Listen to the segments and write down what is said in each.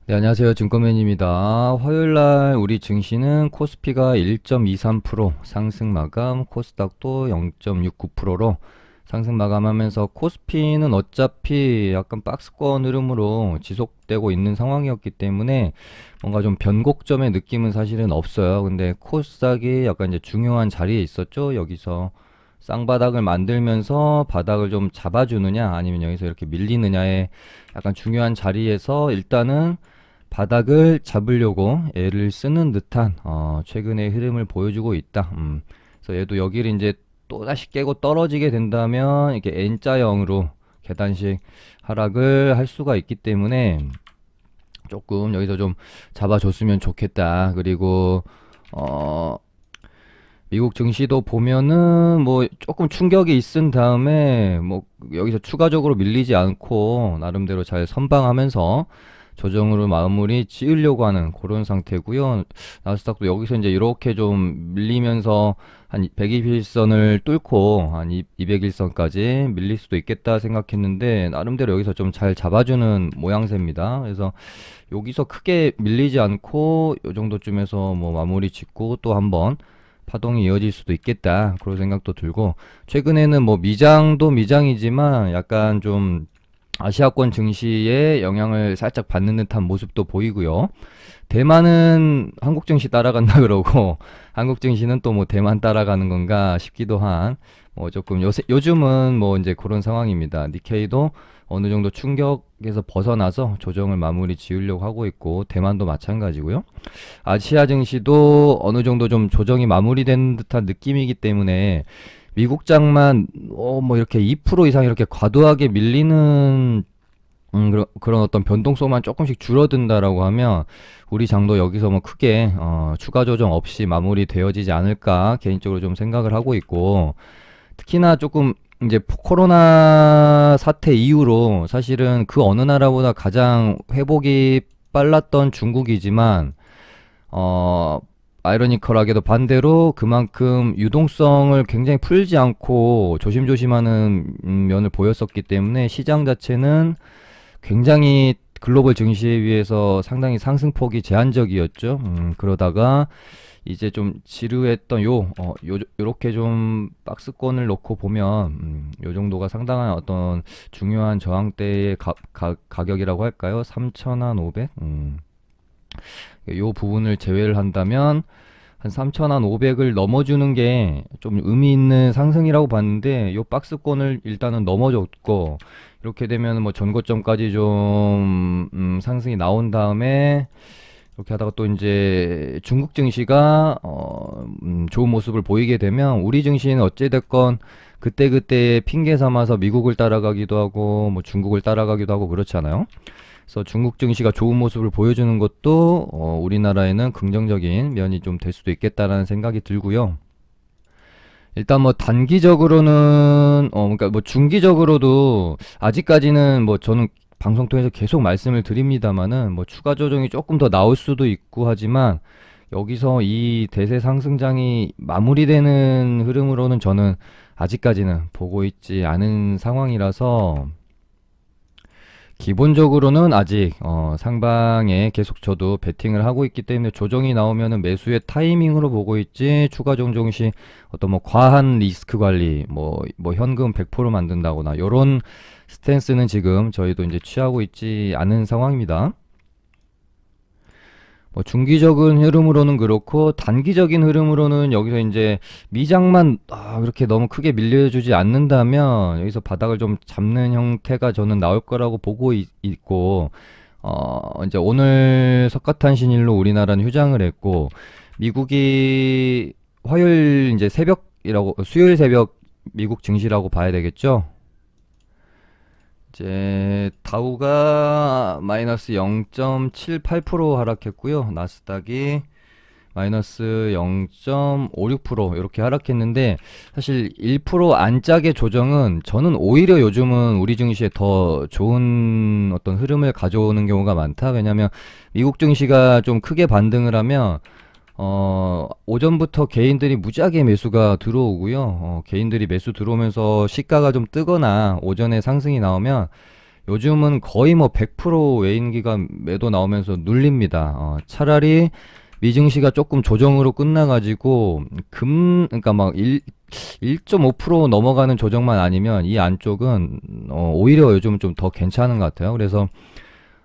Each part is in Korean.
네, 안녕하세요. 증권맨입니다. 화요일날 우리 증시는 코스피가 1.23% 상승 마감, 코스닥도 0.69%로 상승 마감하면서 코스피는 어차피 약간 박스권 흐름으로 지속되고 있는 상황이었기 때문에 뭔가 좀 변곡점의 느낌은 사실은 없어요. 근데 코스닥이 약간 이제 중요한 자리에 있었죠. 여기서 쌍바닥을 만들면서 바닥을 좀 잡아주느냐 아니면 여기서 이렇게 밀리느냐의 약간 중요한 자리에서 일단은 바닥을 잡으려고 애를 쓰는 듯한 최근의 흐름을 보여주고 있다. 그래서 얘도 여기를 이제 또 다시 깨고 떨어지게 된다면 이렇게 N자형으로 계단식 하락을 할 수가 있기 때문에 조금 여기서 좀 잡아줬으면 좋겠다. 그리고 어 미국 증시도 보면은 뭐 조금 충격이 있은 다음에 뭐 여기서 추가적으로 밀리지 않고 나름대로 잘 선방하면서 조정으로 마무리 지으려고 하는 그런 상태고요. 나스닥도 여기서 이제 이렇게 좀 밀리면서 한 120일선을 뚫고 한 200일선까지 밀릴 수도 있겠다 생각했는데 나름대로 여기서 좀 잘 잡아주는 모양새입니다. 그래서 여기서 크게 밀리지 않고 이 정도쯤에서 뭐 마무리 짓고 또 한번 파동이 이어질 수도 있겠다 그런 생각도 들고 최근에는 뭐 미장도 미장이지만 약간 좀 아시아권 증시에 영향을 살짝 받는 듯한 모습도 보이고요. 대만은 한국 증시 따라간다 그러고 한국 증시는 또 뭐 대만 따라가는 건가 싶기도 한 뭐 조금 요즘은 뭐 이제 그런 상황입니다. 니케이도 어느 정도 충격에서 벗어나서 조정을 마무리 지으려고 하고 있고 대만도 마찬가지고요. 아시아 증시도 어느 정도 좀 조정이 마무리된 듯한 느낌이기 때문에 미국장만 뭐 이렇게 2% 이상 이렇게 과도하게 밀리는 그런 어떤 변동성만 조금씩 줄어든다라고 하면 우리 장도 여기서 뭐 크게 추가 조정 없이 마무리되어지지 않을까 개인적으로 좀 생각을 하고 있고 특히나 조금 이제 코로나 사태 이후로 사실은 그 어느 나라보다 가장 회복이 빨랐던 중국이지만 어, 아이러니컬하게도 반대로 그만큼 유동성을 굉장히 풀지 않고 조심조심하는 면을 보였었기 때문에 시장 자체는 굉장히 글로벌 증시에 비해서 상당히 상승폭이 제한적이었죠. 그러다가 이제 좀 지루했던 요렇게 좀 박스권을 놓고 보면 요 정도가 상당한 어떤 중요한 저항대의 가격이라고 할까요? 3,500? 요 부분을 제외를 한다면 한 3,500을 넘어주는 게 좀 의미 있는 상승이라고 봤는데 요 박스권을 일단은 넘어줬고 이렇게 되면 뭐 전고점까지 좀 상승이 나온 다음에 이렇게 하다가 또 이제 중국 증시가 좋은 모습을 보이게 되면 우리 증시는 어찌됐건 그때그때 핑계 삼아서 미국을 따라가기도 하고 뭐 중국을 따라가기도 하고 그렇잖아요. 그래서 중국 증시가 좋은 모습을 보여주는 것도 우리나라에는 긍정적인 면이 좀 될 수도 있겠다라는 생각이 들고요. 일단 뭐 단기적으로는 그러니까 뭐 중기적으로도 아직까지는 뭐 저는 방송 통해서 계속 말씀을 드립니다마는 뭐 추가 조정이 조금 더 나올 수도 있고 하지만 여기서 이 대세 상승장이 마무리되는 흐름으로는 저는 아직까지는 보고 있지 않은 상황이라서 기본적으로는 아직 상방에 계속 저도 베팅을 하고 있기 때문에 조정이 나오면은 매수의 타이밍으로 보고 있지 추가 조정 시 어떤 뭐 과한 리스크 관리 뭐 현금 100% 만든다거나 요런 스탠스는 지금 저희도 이제 취하고 있지 않은 상황입니다. 뭐 중기적인 흐름으로는 그렇고 단기적인 흐름으로는 여기서 이제 미장만 그렇게 너무 크게 밀려주지 않는다면 여기서 바닥을 좀 잡는 형태가 저는 나올 거라고 보고 있고 이제 오늘 석가탄신일로 우리나라는 휴장을 했고 미국이 화요일 이제 새벽이라고 수요일 새벽 미국 증시라고 봐야 되겠죠. 이제 다우가 마이너스 0.78% 하락했고요. 나스닥이 마이너스 0.56% 이렇게 하락했는데 사실 1% 안짝의 조정은 저는 오히려 요즘은 우리 증시에 더 좋은 어떤 흐름을 가져오는 경우가 많다. 왜냐하면 미국 증시가 좀 크게 반등을 하면 오전부터 개인들이 무지하게 매수가 들어오고요. 개인들이 매수 들어오면서 시가가 좀 뜨거나 오전에 상승이 나오면 요즘은 거의 뭐 100% 외인기관 매도 나오면서 눌립니다. 차라리 미증시가 조금 조정으로 끝나가지고 그러니까 막 1.5% 넘어가는 조정만 아니면 이 안쪽은 오히려 요즘 좀 더 괜찮은 것 같아요. 그래서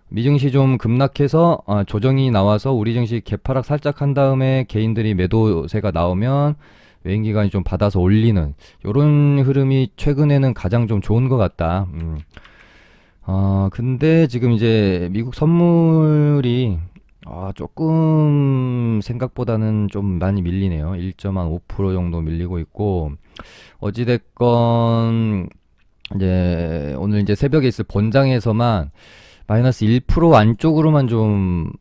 미증시 좀 급락해서 조정이 나와서 우리 증시 개파락 살짝 한 다음에 개인들이 매도세가 나오면 외인기관이 좀 받아서 올리는 요런 흐름이 최근에는 가장 좀 좋은 것 같다. 근데 지금 이제 미국 선물이 조금 생각보다는 좀 많이 밀리네요. 1.5% 정도 밀리고 있고, 어찌됐건, 이제, 오늘 이제 새벽에 있을 본장에서만 마이너스 1% 안쪽으로만 좀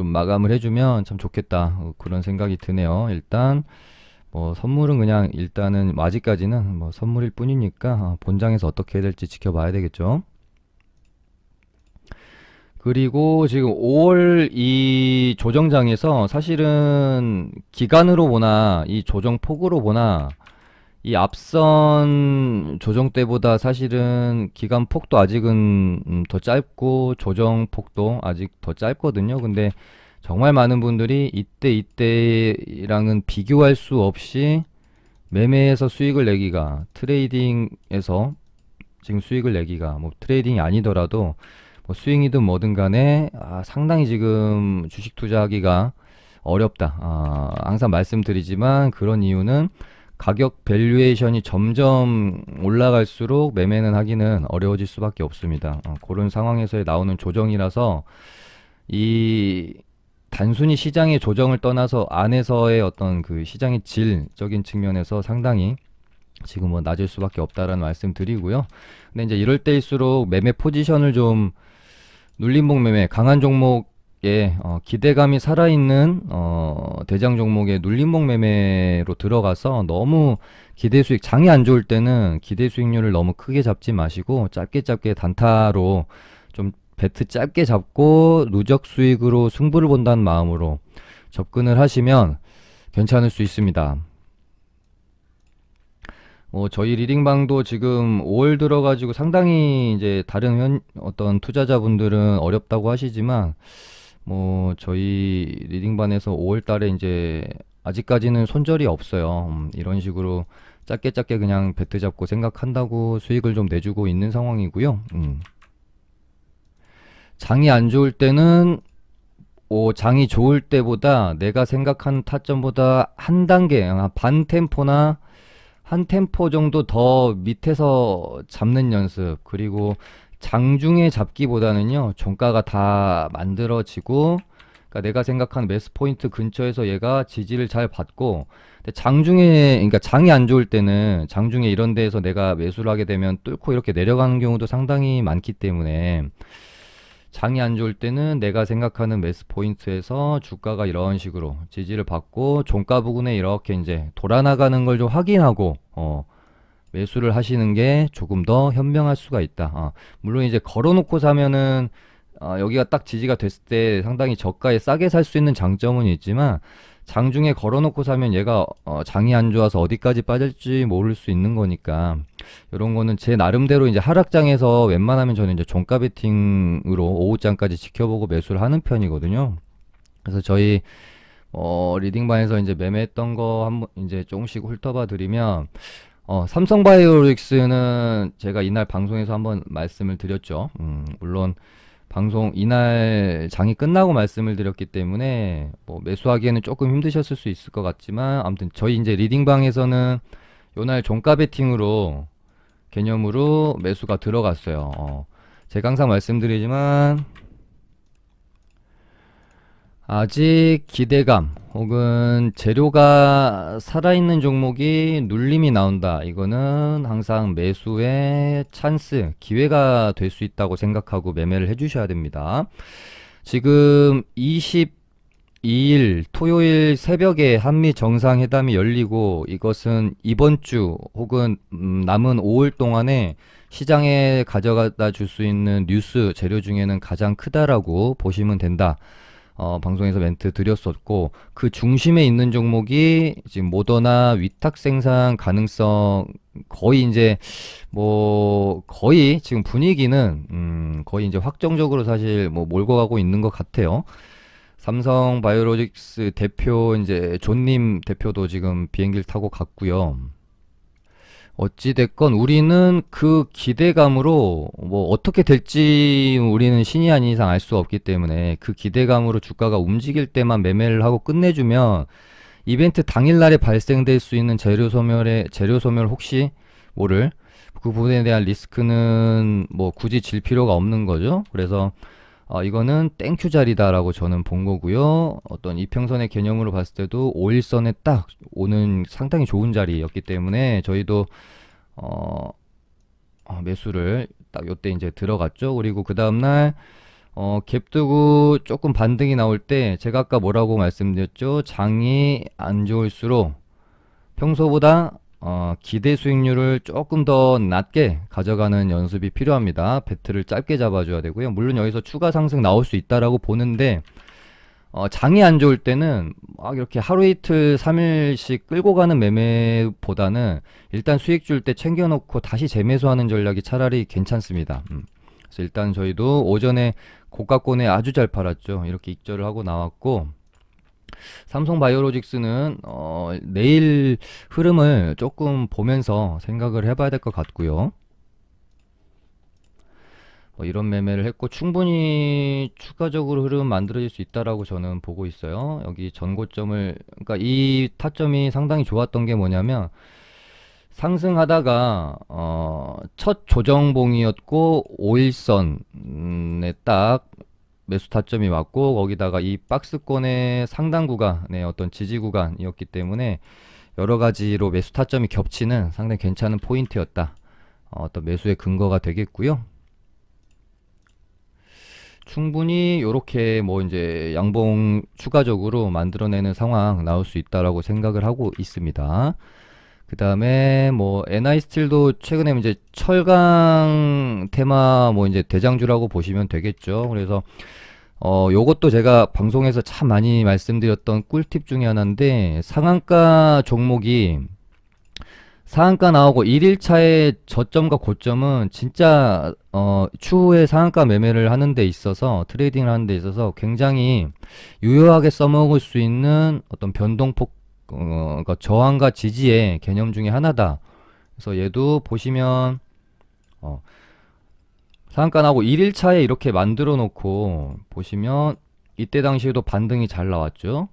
마감을 해주면 참 좋겠다. 그런 생각이 드네요. 일단, 뭐, 선물은 그냥 일단은, 아직까지는 뭐 선물일 뿐이니까, 본장에서 어떻게 해야 될지 지켜봐야 되겠죠. 그리고 지금 5월 이 조정장에서 사실은 기간으로 보나 이 조정 폭으로 보나 이 앞선 조정 때보다 사실은 기간 폭도 아직은 더 짧고 조정 폭도 아직 더 짧거든요. 근데 정말 많은 분들이 이때랑은 비교할 수 없이 매매에서 수익을 내기가 트레이딩에서 지금 수익을 내기가 뭐 트레이딩이 아니더라도 뭐 스윙이든 뭐든 간에 상당히 지금 주식 투자하기가 어렵다. 항상 말씀드리지만 그런 이유는 가격 밸류에이션이 점점 올라갈수록 매매는 하기는 어려워질 수밖에 없습니다. 그런 상황에서 나오는 조정이라서 이 단순히 시장의 조정을 떠나서 안에서의 어떤 그 시장의 질적인 측면에서 상당히 지금 뭐 낮을 수밖에 없다라는 말씀 드리고요. 근데 이제 이럴 때일수록 매매 포지션을 좀 눌림목 매매, 강한 종목에 기대감이 살아있는 대장 종목의 눌림목 매매로 들어가서 너무 기대 수익, 장이 안 좋을 때는 기대 수익률을 너무 크게 잡지 마시고 짧게 짧게 단타로 좀 배트 짧게 잡고 누적 수익으로 승부를 본다는 마음으로 접근을 하시면 괜찮을 수 있습니다. 저희 리딩방도 지금 5월 들어가지고 상당히 이제 다른 어떤 투자자분들은 어렵다고 하시지만, 저희 리딩반에서 5월 달에 이제 아직까지는 손절이 없어요. 이런 식으로 짧게 짧게 그냥 배트 잡고 생각한다고 수익을 좀 내주고 있는 상황이고요. 장이 안 좋을 때는 장이 좋을 때보다 내가 생각한 타점보다 한 단계, 반 템포나 한 템포 정도 더 밑에서 잡는 연습. 그리고 장중에 잡기보다는요, 종가가 다 만들어지고, 그러니까 내가 생각한 매스 포인트 근처에서 얘가 지지를 잘 받고, 근데 장중에, 그러니까 장이 안 좋을 때는 장중에 이런 데에서 내가 매수를 하게 되면 뚫고 이렇게 내려가는 경우도 상당히 많기 때문에, 장이 안 좋을 때는 내가 생각하는 매스 포인트에서 주가가 이런 식으로 지지를 받고 종가 부근에 이렇게 이제 돌아나가는 걸 좀 확인하고 매수를 하시는 게 조금 더 현명할 수가 있다. 물론 이제 걸어놓고 사면은 여기가 딱 지지가 됐을 때 상당히 저가에 싸게 살 수 있는 장점은 있지만 장중에 걸어놓고 사면 얘가 장이 안 좋아서 어디까지 빠질지 모를 수 있는 거니까 이런 거는 제 나름대로 이제 하락장에서 웬만하면 저는 이제 종가 베팅으로 오후장까지 지켜보고 매수를 하는 편이거든요. 그래서 저희 리딩반에서 이제 매매했던 거 한번 이제 조금씩 훑어봐 드리면 삼성바이오로직스는 제가 이날 방송에서 한번 말씀을 드렸죠. 물론 방송 이날 장이 끝나고 말씀을 드렸기 때문에 매수하기에는 조금 힘드셨을 수 있을 것 같지만 아무튼 저희 이제 리딩방에서는 요날 종가 베팅으로 개념으로 매수가 들어갔어요. 제가 항상 말씀드리지만 아직 기대감 혹은 재료가 살아있는 종목이 눌림이 나온다. 이거는 항상 매수의 찬스, 기회가 될 수 있다고 생각하고 매매를 해주셔야 됩니다. 지금 22일 토요일 새벽에 한미 정상회담이 열리고 이것은 이번 주 혹은 남은 5월 동안에 시장에 가져다 줄 수 있는 뉴스 재료 중에는 가장 크다라고 보시면 된다. 방송에서 멘트 드렸었고 그 중심에 있는 종목이 지금 모더나 위탁 생산 가능성 거의 이제 거의 지금 분위기는 거의 이제 확정적으로 사실 뭐 몰고 가고 있는 것 같아요. 삼성 바이오로직스 대표 이제 존님 대표도 지금 비행기를 타고 갔고요. 어찌됐건 우리는 그 기대감으로 뭐 어떻게 될지 우리는 신이 아닌 이상 알 수 없기 때문에 그 기대감으로 주가가 움직일 때만 매매를 하고 끝내주면 이벤트 당일날에 발생될 수 있는 재료 소멸 혹시 모를 그 부분에 대한 리스크는 뭐 굳이 질 필요가 없는 거죠. 그래서 이거는 땡큐 자리다라고 저는 본 거고요. 어떤 이평선의 개념으로 봤을 때도 5일선에 딱 오는 상당히 좋은 자리였기 때문에 저희도 어, 매수를 딱 요때 이제 들어갔죠. 그리고 그 다음날 갭 두고 조금 반등이 나올 때 제가 아까 뭐라고 말씀드렸죠? 장이 안 좋을수록 평소보다 기대 수익률을 조금 더 낮게 가져가는 연습이 필요합니다. 배트를 짧게 잡아줘야 되고요. 물론 여기서 추가 상승 나올 수 있다라고 보는데 장이 안 좋을 때는 막 이렇게 하루 이틀 3일씩 끌고 가는 매매보다는 일단 수익 줄 때 챙겨놓고 다시 재매수하는 전략이 차라리 괜찮습니다. 그래서 일단 저희도 오전에 고가권에 아주 잘 팔았죠. 이렇게 익절을 하고 나왔고 삼성 바이오로직스는 내일 흐름을 조금 보면서 생각을 해봐야 될 것 같고요. 뭐 이런 매매를 했고 충분히 추가적으로 흐름 만들어질 수 있다라고 저는 보고 있어요. 여기 전고점을 그러니까 이 타점이 상당히 좋았던 게 뭐냐면 상승하다가 첫 조정봉이었고 5일선에 딱 매수 타점이 왔고 거기다가 이 박스권의 상단 구간의 어떤 지지 구간이었기 때문에 여러 가지로 매수 타점이 겹치는 상당히 괜찮은 포인트였다. 어떤 매수의 근거가 되겠고요. 충분히 이렇게 뭐 이제 양봉 추가적으로 만들어내는 상황 나올 수 있다라고 생각을 하고 있습니다. 그 다음에 뭐 NI스틸도 최근에 이제 철강 테마 뭐 이제 대장주라고 보시면 되겠죠. 그래서 요것도 제가 방송에서 참 많이 말씀드렸던 꿀팁 중에 하나인데 상한가 종목이 상한가 나오고 1일차의 저점과 고점은 진짜 추후에 상한가 매매를 하는 데 있어서 트레이딩을 하는 데 있어서 굉장히 유효하게 써먹을 수 있는 어떤 변동폭 그러니까 저항과 지지의 개념 중에 하나다. 그래서 얘도 보시면 상한가 나오고 1일차에 이렇게 만들어 놓고 보시면 이때 당시에도 반등이 잘 나왔죠.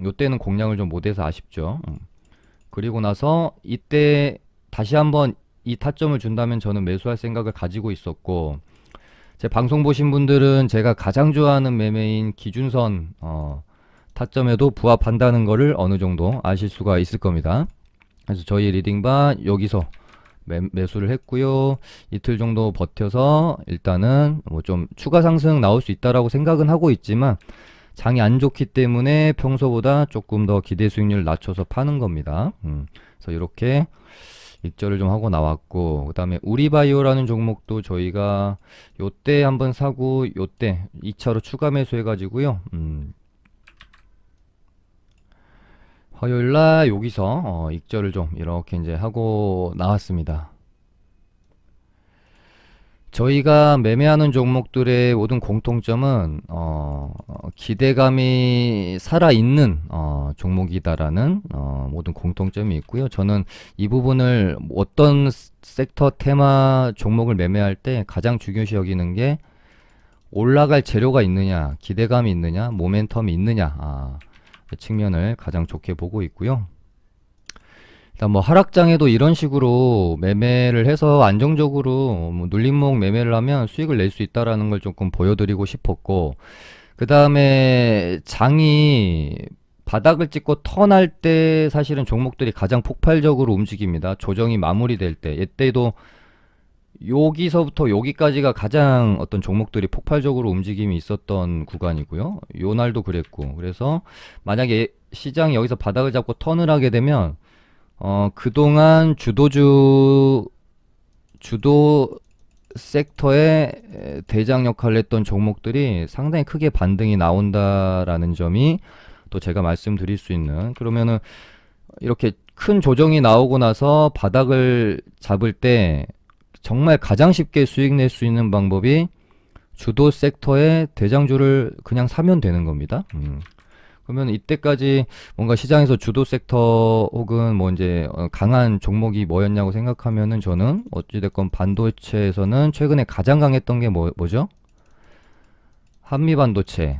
요때는 공략을 좀 못해서 아쉽죠. 그리고 나서 이때 다시 한번 이 타점을 준다면 저는 매수할 생각을 가지고 있었고 제 방송 보신 분들은 제가 가장 좋아하는 매매인 기준선 타점에도 부합한다는 거를 어느 정도 아실 수가 있을 겁니다. 그래서 저희 리딩반 여기서 매수를 했고요. 이틀 정도 버텨서 일단은 뭐 좀 추가 상승 나올 수 있다라고 생각은 하고 있지만 장이 안 좋기 때문에 평소보다 조금 더 기대 수익률을 낮춰서 파는 겁니다. 그래서 이렇게 익절을 좀 하고 나왔고 그 다음에 우리바이오라는 종목도 저희가 요때 한번 사고 요때 2차로 추가 매수해 가지고요. 화요일날 여기서 익절을 좀 이렇게 이제 하고 나왔습니다. 저희가 매매하는 종목들의 모든 공통점은 기대감이 살아있는 종목이다라는 모든 공통점이 있고요. 저는 이 부분을 어떤 섹터 테마 종목을 매매할 때 가장 중요시 여기는 게 올라갈 재료가 있느냐, 기대감이 있느냐, 모멘텀이 있느냐 그 측면을 가장 좋게 보고 있고요. 일단 뭐 하락장에도 이런 식으로 매매를 해서 안정적으로 뭐 눌림목 매매를 하면 수익을 낼 수 있다라는 걸 조금 보여드리고 싶었고 그 다음에 장이 바닥을 찍고 턴할 때 사실은 종목들이 가장 폭발적으로 움직입니다. 조정이 마무리될 때 이때도 여기서부터 여기까지가 가장 어떤 종목들이 폭발적으로 움직임이 있었던 구간이고요. 요 날도 그랬고 그래서 만약에 시장이 여기서 바닥을 잡고 턴을 하게 되면 그동안 주도 섹터의 대장 역할을 했던 종목들이 상당히 크게 반등이 나온다라는 점이 또 제가 말씀드릴 수 있는 그러면은 이렇게 큰 조정이 나오고 나서 바닥을 잡을 때 정말 가장 쉽게 수익 낼 수 있는 방법이 주도 섹터의 대장주를 그냥 사면 되는 겁니다. 그러면 이때까지 뭔가 시장에서 주도 섹터 혹은 뭐 이제 강한 종목이 뭐였냐고 생각하면은 저는 어찌됐건 반도체에서는 최근에 가장 강했던 게 뭐죠? 한미반도체,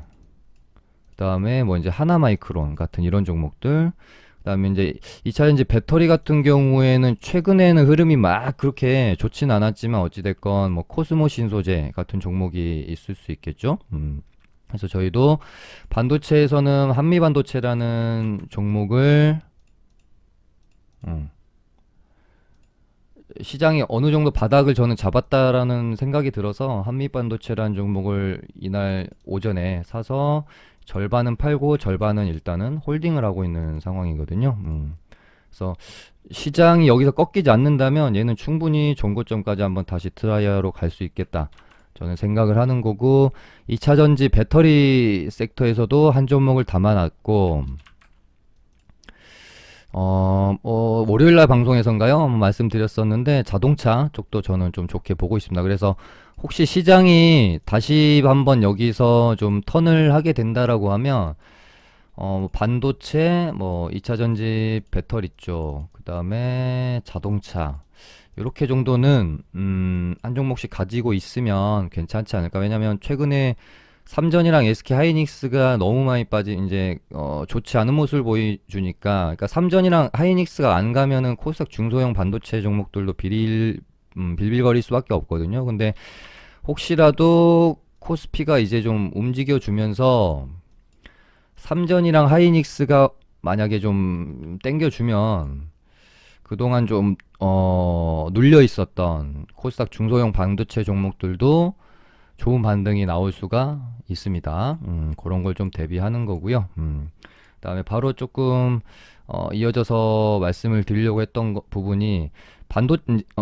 그다음에 뭐 이제 하나마이크론 같은 이런 종목들, 그다음에 이제 2차전지 배터리 같은 경우에는 최근에는 흐름이 막 그렇게 좋진 않았지만 어찌됐건 뭐 코스모 신소재 같은 종목이 있을 수 있겠죠. 그래서 저희도 반도체에서는 한미반도체라는 종목을 음, 시장이 어느 정도 바닥을 저는 잡았다라는 생각이 들어서 한미반도체라는 종목을 이날 오전에 사서 절반은 팔고 절반은 일단은 홀딩을 하고 있는 상황이거든요. 그래서 시장이 여기서 꺾이지 않는다면 얘는 충분히 종고점까지 한번 다시 트라이아로 갈 수 있겠다. 저는 생각을 하는 거고 2차전지 배터리 섹터에서도 한 종목을 담아놨고 월요일날 방송에선가요? 한번 말씀드렸었는데 자동차 쪽도 저는 좀 좋게 보고 있습니다. 그래서 혹시 시장이 다시 한번 여기서 좀 턴을 하게 된다라고 하면 반도체, 뭐 2차전지 배터리 쪽, 그 다음에 자동차 이렇게 정도는 한 종목씩 가지고 있으면 괜찮지 않을까? 왜냐면 최근에 삼전이랑 SK 하이닉스가 너무 많이 빠진 이제 좋지 않은 모습을 보여주니까 그러니까 삼전이랑 하이닉스가 안 가면은 코스닥 중소형 반도체 종목들도 빌빌거릴 수밖에 없거든요. 근데 혹시라도 코스피가 이제 좀 움직여 주면서 삼전이랑 하이닉스가 만약에 좀 땡겨주면 그동안 좀 눌려 있었던 코스닥 중소형 반도체 종목들도 좋은 반등이 나올 수가 있습니다. 그런 걸 좀 대비하는 거고요. 그다음에 바로 조금 이어져서 말씀을 드리려고 했던 부분이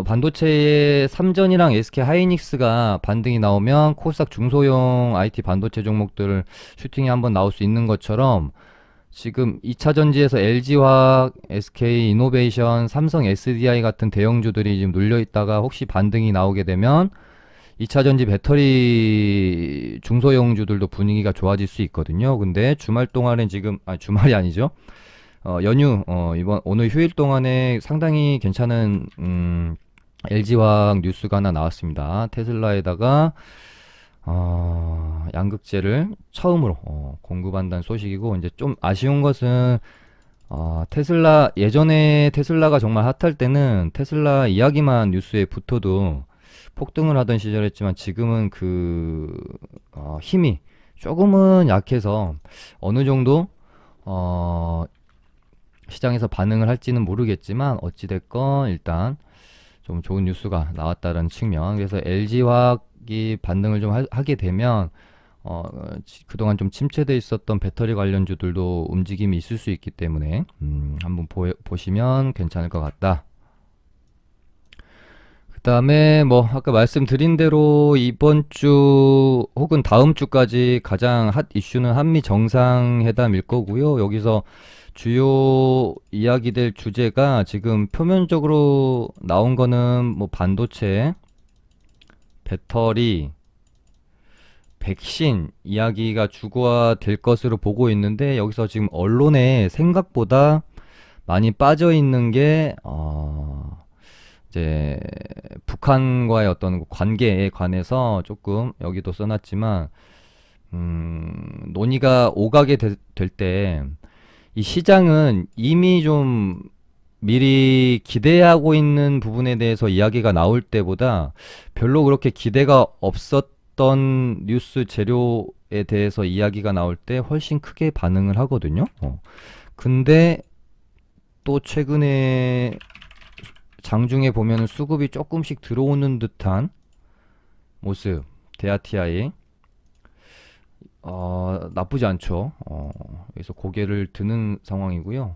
반도체의 삼전이랑 SK 하이닉스가 반등이 나오면 코스닥 중소형 IT 반도체 종목들 슈팅이 한번 나올 수 있는 것처럼 지금 2차 전지에서 LG화학, SK 이노베이션, 삼성 SDI 같은 대형주들이 지금 눌려 있다가 혹시 반등이 나오게 되면 2차 전지 배터리 중소형주들도 분위기가 좋아질 수 있거든요. 근데 주말 동안엔 지금 주말이 아니죠. 연휴 이번 오늘 휴일 동안에 상당히 괜찮은 LG화학 뉴스가 하나 나왔습니다. 테슬라에다가 양극재를 처음으로 공급한다는 소식이고 이제 좀 아쉬운 것은 테슬라 예전에 테슬라가 정말 핫할 때는 테슬라 이야기만 뉴스에 붙어도 폭등을 하던 시절이었지만 지금은 그 힘이 조금은 약해서 어느 정도 시장에서 반응을 할지는 모르겠지만 어찌됐건 일단 좀 좋은 뉴스가 나왔다는 측면. 그래서 LG화학이 반등을 좀 하게 되면 그동안 좀 침체돼 있었던 배터리 관련주들도 움직임이 있을 수 있기 때문에 한번 보시면 괜찮을 것 같다. 그 다음에 뭐 아까 말씀드린 대로 이번 주 혹은 다음 주까지 가장 핫 이슈는 한미 정상회담일 거고요. 여기서 주요 이야기될 주제가 지금 표면적으로 나온 거는 뭐 반도체, 배터리, 백신 이야기가 주고될 것으로 보고 있는데 여기서 지금 언론에 생각보다 많이 빠져 있는 게 이제 북한과의 어떤 관계에 관해서 조금 여기도 써놨지만 논의가 오가게 될 때 이 시장은 이미 좀 미리 기대하고 있는 부분에 대해서 이야기가 나올 때보다 별로 그렇게 기대가 없었던 뉴스 재료에 대해서 이야기가 나올 때 훨씬 크게 반응을 하거든요. 근데 또 최근에 장중에 보면 수급이 조금씩 들어오는 듯한 모습, 데아티아이 나쁘지 않죠. 그래서 고개를 드는 상황이고요.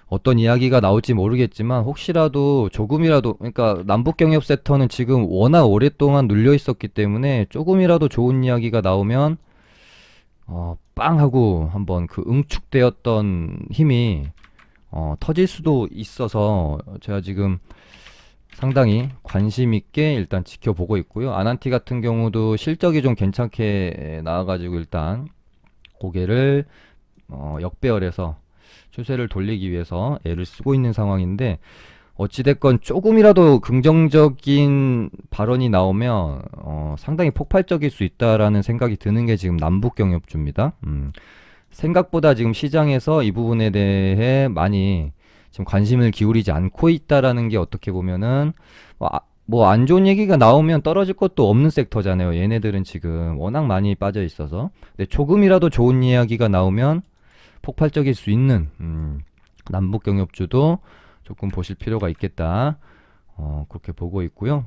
어떤 이야기가 나올지 모르겠지만 혹시라도 조금이라도 그러니까 남북경협 세터는 지금 워낙 오랫동안 눌려 있었기 때문에 조금이라도 좋은 이야기가 나오면 빵 하고 한번 그 응축되었던 힘이 터질 수도 있어서 제가 지금 상당히 관심 있게 일단 지켜보고 있고요. 아난티 같은 경우도 실적이 좀 괜찮게 나와가지고 일단 고개를 역배열해서 추세를 돌리기 위해서 애를 쓰고 있는 상황인데, 어찌됐건 조금이라도 긍정적인 발언이 나오면 상당히 폭발적일 수 있다라는 생각이 드는 게 지금 남북경협주입니다. 생각보다 지금 시장에서 이 부분에 대해 많이 지금 관심을 기울이지 않고 있다라는 게 어떻게 보면은 뭐 안 좋은 얘기가 나오면 떨어질 것도 없는 섹터잖아요. 얘네들은 지금 워낙 많이 빠져 있어서. 근데 조금이라도 좋은 이야기가 나오면 폭발적일 수 있는 남북경협주도 조금 보실 필요가 있겠다. 그렇게 보고 있고요.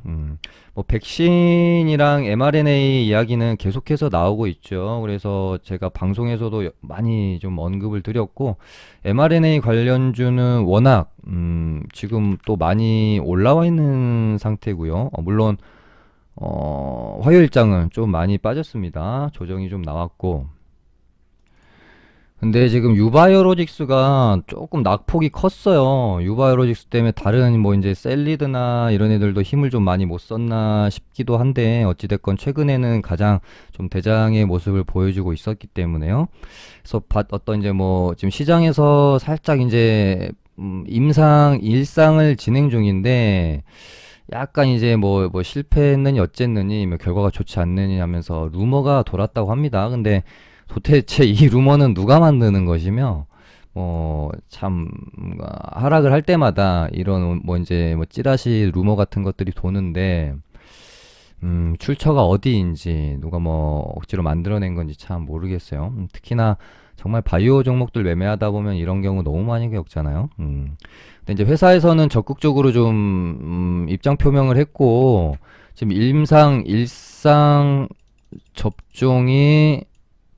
뭐 백신이랑 mRNA 이야기는 계속해서 나오고 있죠. 그래서 제가 방송에서도 많이 좀 언급을 드렸고, mRNA 관련주는 워낙 지금 또 많이 올라와 있는 상태고요. 물론 화요일장은 좀 많이 빠졌습니다. 조정이 좀 나왔고, 근데 지금 유바이오로직스가 조금 낙폭이 컸어요. 유바이오로직스 때문에 다른 뭐 이제 셀리드나 이런 애들도 힘을 좀 많이 못 썼나 싶기도 한데, 어찌됐건 최근에는 가장 좀 대장의 모습을 보여주고 있었기 때문에요. 그래서 어떤 이제 뭐 지금 시장에서 살짝 이제 일상을 진행 중인데, 약간 이제 뭐 실패했느니 어쨌느니 뭐 결과가 좋지 않느니 하면서 루머가 돌았다고 합니다. 근데 도대체 이 루머는 누가 만드는 것이며, 참 하락을 할 때마다 이런 뭐 이제 뭐 찌라시 루머 같은 것들이 도는데, 출처가 어디인지 누가 뭐 억지로 만들어낸 건지 참 모르겠어요. 특히나 정말 바이오 종목들 매매하다 보면 이런 경우 너무 많이 겪잖아요. 근데 이제 회사에서는 적극적으로 좀 입장 표명을 했고, 지금 일상 접종이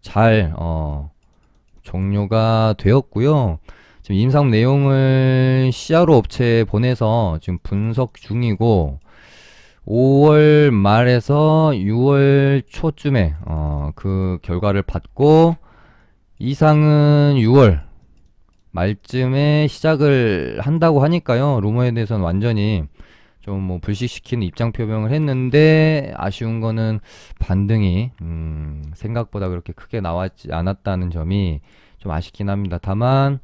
잘 종료가 되었고요. 지금 임상 내용을 CRO 업체에 보내서 지금 분석 중이고, 5월 말에서 6월 초쯤에 그 결과를 받고, 이상은 6월 말쯤에 시작을 한다고 하니까요. 루머에 대해서는 완전히 좀 뭐 불식시키는 입장 표명을 했는데, 아쉬운 거는 반등이 생각보다 그렇게 크게 나왔지 않았다는 점이 좀 아쉽긴 합니다. 다만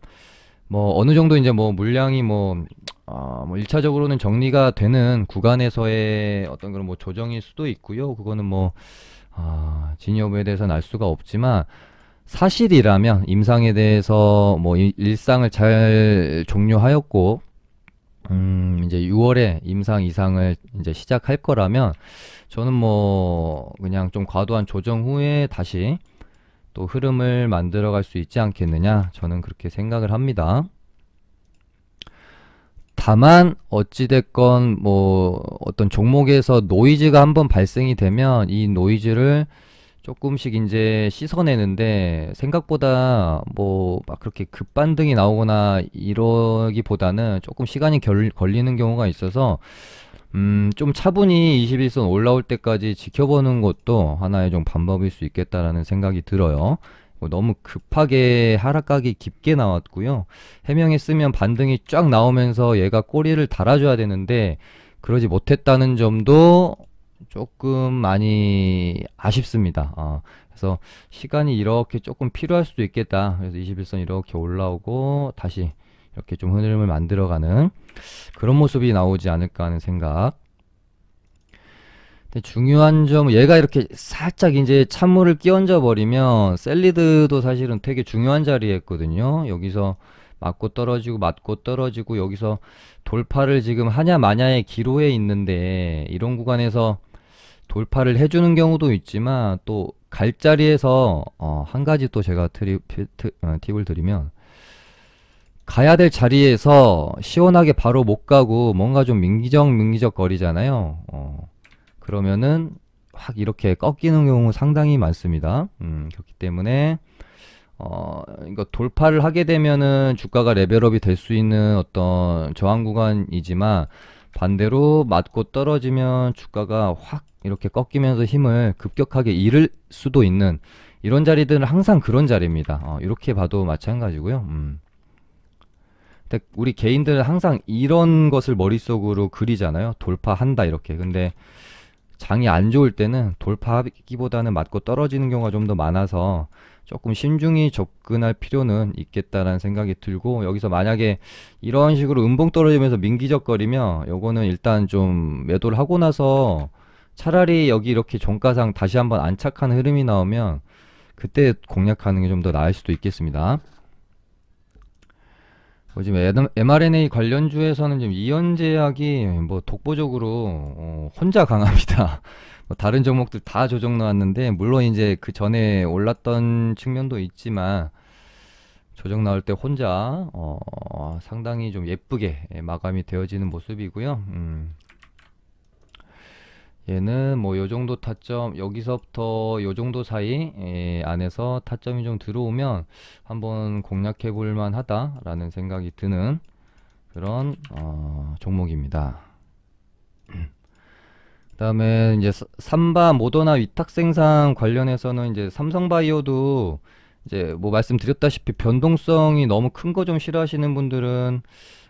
뭐 어느 정도 이제 뭐 물량이 뭐 1차적으로는 정리가 되는 구간에서의 어떤 그런 뭐 조정일 수도 있고요. 그거는 뭐 진위 여부에 대해서는 알 수가 없지만, 사실이라면 임상에 대해서 뭐 일상을 잘 종료하였고, 이제 6월에 임상 이상을 이제 시작할 거라면, 저는 뭐 그냥 좀 과도한 조정 후에 다시 또 흐름을 만들어 갈 수 있지 않겠느냐, 저는 그렇게 생각을 합니다. 다만 어찌됐건 뭐 어떤 종목에서 노이즈가 한번 발생이 되면 이 노이즈를 조금씩 이제 씻어내는데, 생각보다 뭐 막 그렇게 급반등이 나오거나 이러기보다는 조금 시간이 걸리는 경우가 있어서, 좀 차분히 21선 올라올 때까지 지켜보는 것도 하나의 좀 방법일 수 있겠다라는 생각이 들어요. 뭐 너무 급하게 하락각이 깊게 나왔고요. 해명했으면 반등이 쫙 나오면서 얘가 꼬리를 달아줘야 되는데 그러지 못했다는 점도 조금 많이 아쉽습니다. 그래서 시간이 이렇게 조금 필요할 수도 있겠다. 그래서 21선 이렇게 올라오고 다시 이렇게 좀 흐름을 만들어가는 그런 모습이 나오지 않을까 하는 생각. 근데 중요한 점은, 얘가 이렇게 살짝 이제 찬물을 끼얹어 버리면 셀리드도 사실은 되게 중요한 자리에 있거든요. 여기서 맞고 떨어지고 맞고 떨어지고, 여기서 돌파를 지금 하냐 마냐의 기로에 있는데, 이런 구간에서 돌파를 해주는 경우도 있지만 또 갈 자리에서 한 가지 또 제가 팁을 드리면, 가야 될 자리에서 시원하게 바로 못 가고 뭔가 좀 민기적 거리잖아요. 그러면은 확 이렇게 꺾이는 경우 상당히 많습니다. 그렇기 때문에 이거 돌파를 하게 되면은 주가가 레벨업이 될 수 있는 어떤 저항 구간이지만, 반대로 맞고 떨어지면 주가가 확 이렇게 꺾이면서 힘을 급격하게 잃을 수도 있는 이런 자리들은 항상 그런 자리입니다. 이렇게 봐도 마찬가지고요. 근데 우리 개인들은 항상 이런 것을 머릿속으로 그리잖아요. 돌파한다 이렇게. 근데 장이 안 좋을 때는 돌파하기보다는 맞고 떨어지는 경우가 좀 더 많아서 조금 신중히 접근할 필요는 있겠다라는 생각이 들고, 여기서 만약에 이런 식으로 음봉 떨어지면서 민기적거리면 요거는 일단 좀 매도를 하고 나서 차라리 여기 이렇게 종가상 다시 한번 안착하는 흐름이 나오면 그때 공략하는 게 좀 더 나을 수도 있겠습니다. 지금 mRNA 관련주에서는 지금 이연제약이 뭐 독보적으로 혼자 강합니다. 뭐 다른 종목들 다 조정 나왔는데, 물론 이제 그 전에 올랐던 측면도 있지만 조정 나올 때 혼자 상당히 좀 예쁘게 마감이 되어지는 모습이고요. 얘는 뭐 요 정도 타점, 여기서부터 요 정도 사이 안에서 타점이 좀 들어오면 한번 공략해 볼 만하다라는 생각이 드는 그런 종목입니다. 그다음에 이제 삼바 모더나 위탁 생산 관련해서는 이제 삼성바이오도 이제 뭐 말씀드렸다시피 변동성이 너무 큰 거 좀 싫어하시는 분들은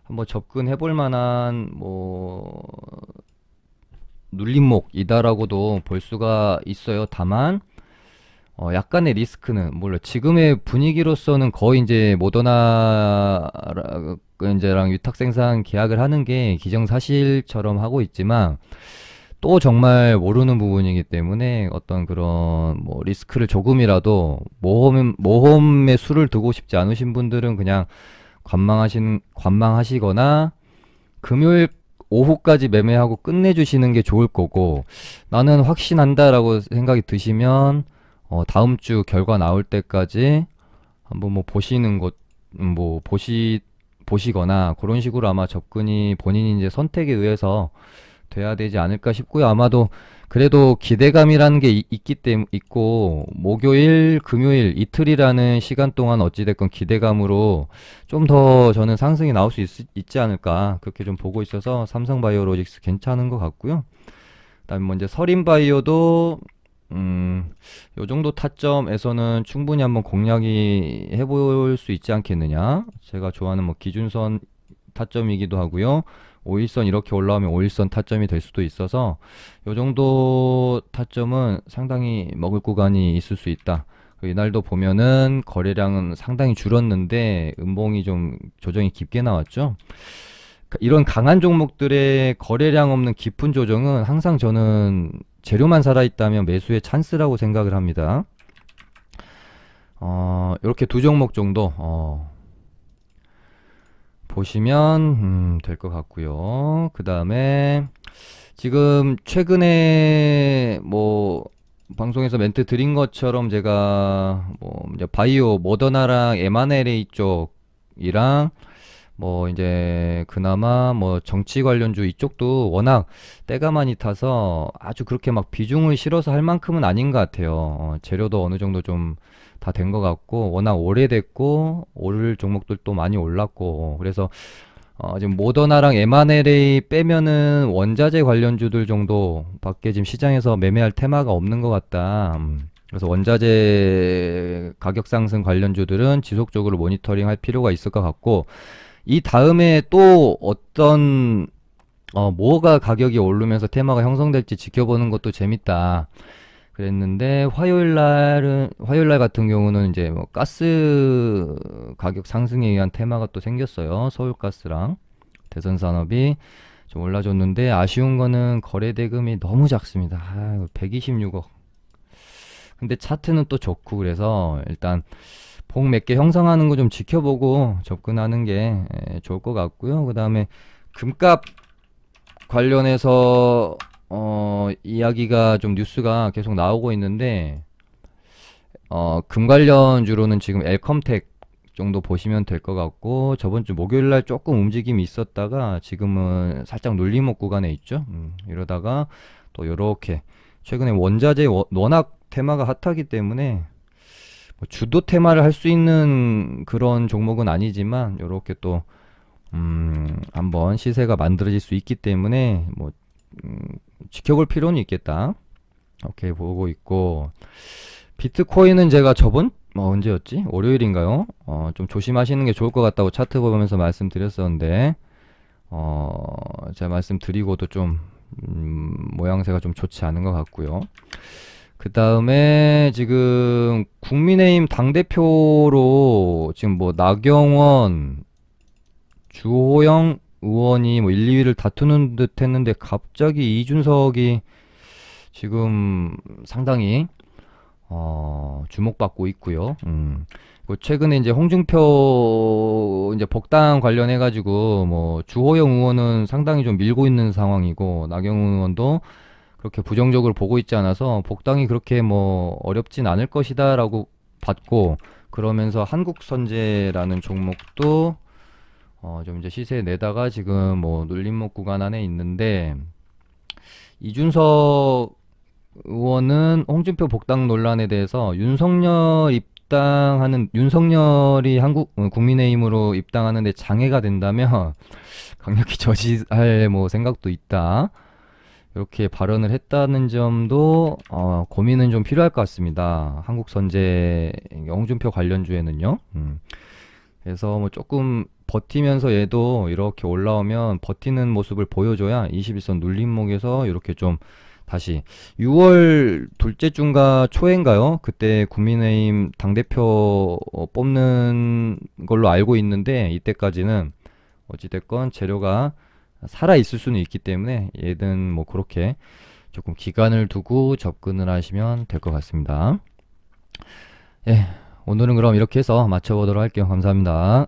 한번 접근해 볼 만한 뭐 눌림목이다라고도 볼 수가 있어요. 다만 약간의 리스크는, 물론 지금의 분위기로서는 거의 이제 모더나랑 위탁 생산 계약을 하는 게 기정사실처럼 하고 있지만, 또 정말 모르는 부분이기 때문에 어떤 그런 뭐 리스크를 조금이라도 모험의 수를 두고 싶지 않으신 분들은 그냥 관망하시거나 금요일 오후까지 매매하고 끝내주시는 게 좋을 거고, 나는 확신한다라고 생각이 드시면 다음 주 결과 나올 때까지 한번 뭐 보시는 것, 보시거나 그런 식으로 아마 접근이 본인이 이제 선택에 의해서 돼야 되지 않을까 싶고요. 아마도 그래도 기대감이라는 게 있고, 목요일, 금요일 이틀이라는 시간 동안 어찌됐건 기대감으로 좀 더 저는 상승이 나올 수 있지 않을까, 그렇게 좀 보고 있어서 삼성바이오로직스 괜찮은 것 같고요. 그다음에 뭐 이제 서린바이오도 요 정도 타점에서는 충분히 한번 공략이 해볼 수 있지 않겠느냐. 제가 좋아하는 뭐 기준선 타점이기도 하고요. 5일선 이렇게 올라오면 5일선 타점이 될 수도 있어서 요 정도 타점은 상당히 먹을 구간이 있을 수 있다. 이날도 보면은 거래량은 상당히 줄었는데 음봉이 좀 조정이 깊게 나왔죠. 이런 강한 종목들의 거래량 없는 깊은 조정은 항상 저는 재료만 살아있다면 매수의 찬스라고 생각을 합니다. 이렇게 두 종목 정도 보시면 될 것 같고요. 그 다음에 지금 최근에 뭐 방송에서 멘트 드린 것처럼 제가 뭐 이제 바이오 모더나랑 M&A 쪽이랑 뭐 이제 그나마 뭐 정치 관련주 이쪽도 워낙 때가 많이 타서 아주 그렇게 막 비중을 실어서 할 만큼은 아닌 것 같아요. 재료도 어느 정도 좀 다 된 것 같고, 워낙 오래됐고 오를 종목들도 많이 올랐고, 그래서 지금 모더나랑 M&A 빼면은 원자재 관련주들 정도 밖에 지금 시장에서 매매할 테마가 없는 것 같다. 그래서 원자재 가격 상승 관련주들은 지속적으로 모니터링 할 필요가 있을 것 같고, 이 다음에 또 어떤 뭐가 가격이 오르면서 테마가 형성될지 지켜보는 것도 재밌다 그랬는데, 화요일 날 같은 경우는 이제 뭐 가스 가격 상승에 의한 테마가 또 생겼어요. 서울가스랑 대선산업이 좀 올라줬는데, 아쉬운 거는 거래 대금이 너무 작습니다. 126억. 근데 차트는 또 좋고, 그래서 일단 봉 몇 개 형성하는 거 좀 지켜보고 접근하는 게 좋을 것 같고요. 그 다음에 금값 관련해서 이야기가 좀 뉴스가 계속 나오고 있는데, 금 관련주로는 지금 엘컴텍 정도 보시면 될 것 같고, 저번 주 목요일 날 조금 움직임이 있었다가 지금은 살짝 눌림목 구간에 있죠. 이러다가 또 요렇게 최근에 원자재 워낙 테마가 핫하기 때문에 뭐 주도 테마를 할 수 있는 그런 종목은 아니지만, 요렇게 또 한번 시세가 만들어질 수 있기 때문에 뭐 지켜볼 필요는 있겠다. 이렇게 보고 있고, 비트코인은 제가 저번 언제였지? 월요일인가요? 좀 조심하시는 게 좋을 것 같다고 차트 보면서 말씀드렸었는데, 제가 말씀드리고도 좀, 모양새가 좀 좋지 않은 것 같고요. 그 다음에 지금 국민의힘 당대표로 지금 뭐 나경원, 주호영 의원이 뭐 1, 2위를 다투는 듯 했는데 갑자기 이준석이 지금 상당히 주목받고 있고요. 그리고 최근에 이제 홍준표 이제 복당 관련해 가지고 뭐 주호영 의원은 상당히 좀 밀고 있는 상황이고 나경원 의원도 그렇게 부정적으로 보고 있지 않아서 복당이 그렇게 뭐 어렵진 않을 것이다라고 봤고, 그러면서 한국선제라는 종목도 좀 이제 시세에 내다가 지금 뭐 눌림목 구간 안에 있는데, 이준석 의원은 홍준표 복당 논란에 대해서 윤석열이 국민의힘으로 입당하는데 장애가 된다면 강력히 저지할 뭐 생각도 있다. 이렇게 발언을 했다는 점도 고민은 좀 필요할 것 같습니다. 한국 선제 홍준표 관련주에는요. 그래서 뭐 조금 버티면서 얘도 이렇게 올라오면 버티는 모습을 보여줘야 21선 눌림목에서 이렇게 좀 다시 6월 둘째 주인가 초인가요? 그때 국민의힘 당대표 뽑는 걸로 알고 있는데, 이때까지는 어찌됐건 재료가 살아 있을 수는 있기 때문에 얘든 뭐 그렇게 조금 기간을 두고 접근을 하시면 될 것 같습니다. 예, 오늘은 그럼 이렇게 해서 마쳐보도록 할게요. 감사합니다.